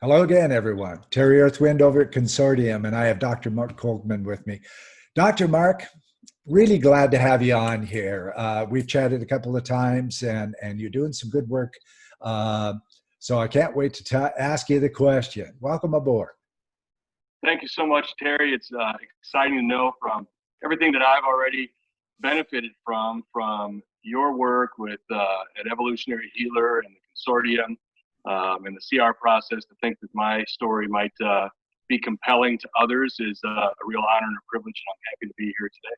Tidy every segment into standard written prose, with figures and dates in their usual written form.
Hello again, everyone. Terry Earthwind over at Consortium, and I have Dr. Mark Kolkman with me. Dr. Mark, really glad to have you on here. We've chatted a couple of times, and you're doing some good work. Uh, so I can't wait to ask you the question. Welcome aboard. Thank you so much, Terry. It's exciting to know from everything that I've already benefited from your work with at Evolutionary Healer and the Consortium and the CR process. To think that my story might be compelling to others is a real honor and a privilege, and I'm happy to be here today.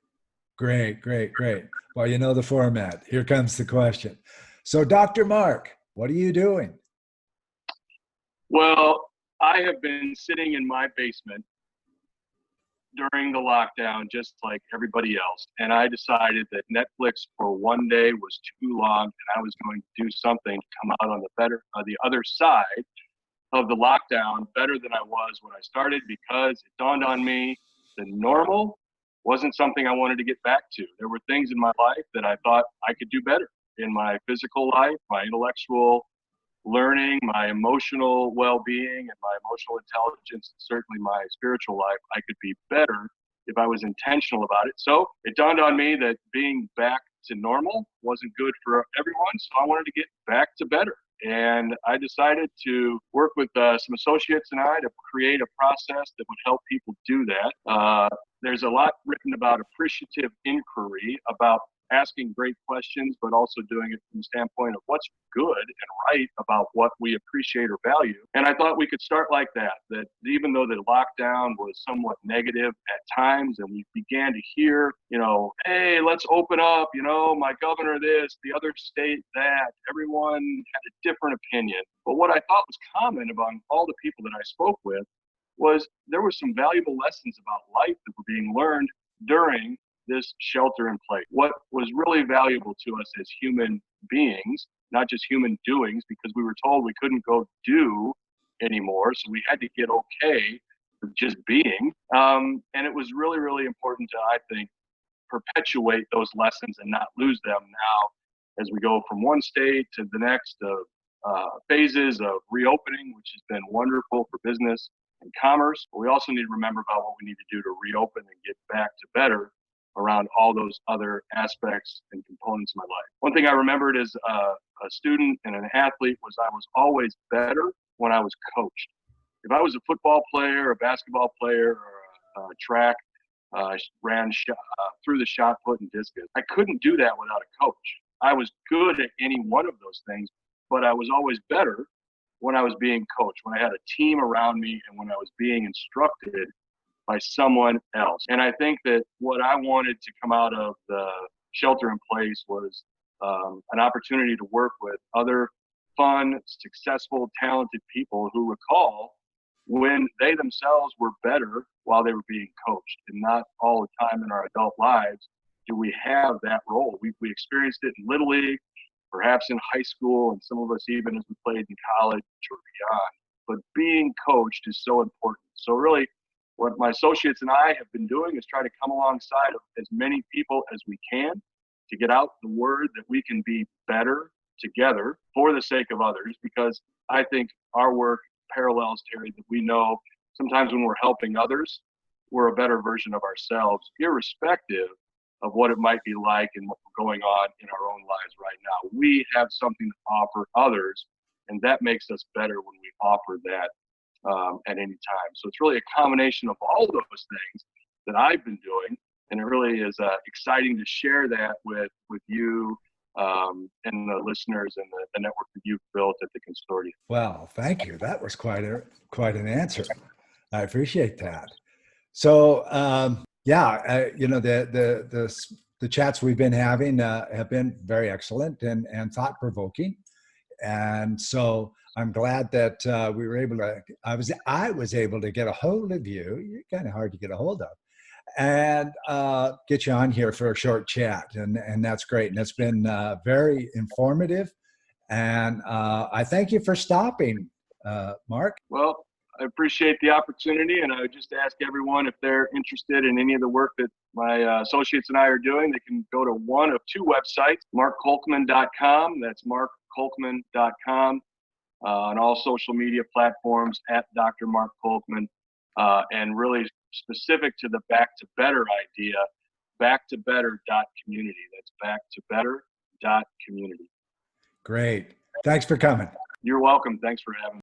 Great, great, great. Well, you know the format. Here comes the question. So, Dr. Mark, what are you doing? Well, I have been sitting in my basement during the lockdown, just like everybody else. And I decided that Netflix for one day was too long, and I was going to do something to come out on the other side of the lockdown better than I was when I started, because it dawned on me that normal wasn't something I wanted to get back to. There were things in my life that I thought I could do better in my physical life, my intellectual learning, my emotional well-being, and my emotional intelligence, and certainly my spiritual life. I could be better if I was intentional about it. So it dawned on me that being back to normal wasn't good for everyone. So I wanted to get back to better. And I decided to work with some associates and I to create a process that would help people do that. There's a lot written about appreciative inquiry, about asking great questions, but also doing it from the standpoint of what's good and right about what we appreciate or value. And I thought we could start like that even though the lockdown was somewhat negative at times, and we began to hear, hey, let's open up, my governor this, the other state that, everyone had a different opinion. But what I thought was common among all the people that I spoke with was there were some valuable lessons about life that were being learned during this shelter in place. What was really valuable to us as human beings, not just human doings, because we were told we couldn't go do anymore. So we had to get okay with just being. And it was really, really important to, I think, perpetuate those lessons and not lose them now as we go from one state to the next of phases of reopening, which has been wonderful for business and commerce. But we also need to remember about what we need to do to reopen and get back to better around all those other aspects and components of my life. One thing I remembered as a student and an athlete was I was always better when I was coached. If I was a football player, a basketball player, or a track, through the shot put and discus, I couldn't do that without a coach. I was good at any one of those things, but I was always better when I was being coached, when I had a team around me, and when I was being instructed by someone else. And I think that what I wanted to come out of the shelter in place was an opportunity to work with other fun, successful, talented people who recall when they themselves were better while they were being coached. And not all the time in our adult lives do we have that role. We experienced it in Little League, perhaps in high school, and some of us even as we played in college or beyond. But being coached is so important. So really, what my associates and I have been doing is try to come alongside of as many people as we can to get out the word that we can be better together for the sake of others, because I think our work parallels, Terry, that we know sometimes when we're helping others, we're a better version of ourselves, irrespective of what it might be like and what's going on in our own lives right now. We have something to offer others, and that makes us better when we offer that at any time. So it's really a combination of all those things that I've been doing, and it really is exciting to share that with you and the listeners and the network that you've built at the Consortium. Well, thank you. That was quite an answer. I appreciate that. So, the chats we've been having have been very excellent and thought provoking. And so I'm glad that we were able to. I was able to get a hold of you. You're kind of hard to get a hold of, and get you on here for a short chat, and that's great. And it's been very informative. And I thank you for stopping, Mark. Well, I appreciate the opportunity, and I would just ask everyone if they're interested in any of the work that my associates and I are doing, they can go to one of two websites, markkolkman.com. That's markkolkman.com. on all social media platforms at Dr. Mark Kolkman, and really specific to the Back to Better idea, backtobetter.community. That's backtobetter.community. Great. Thanks for coming. You're welcome. Thanks for having me.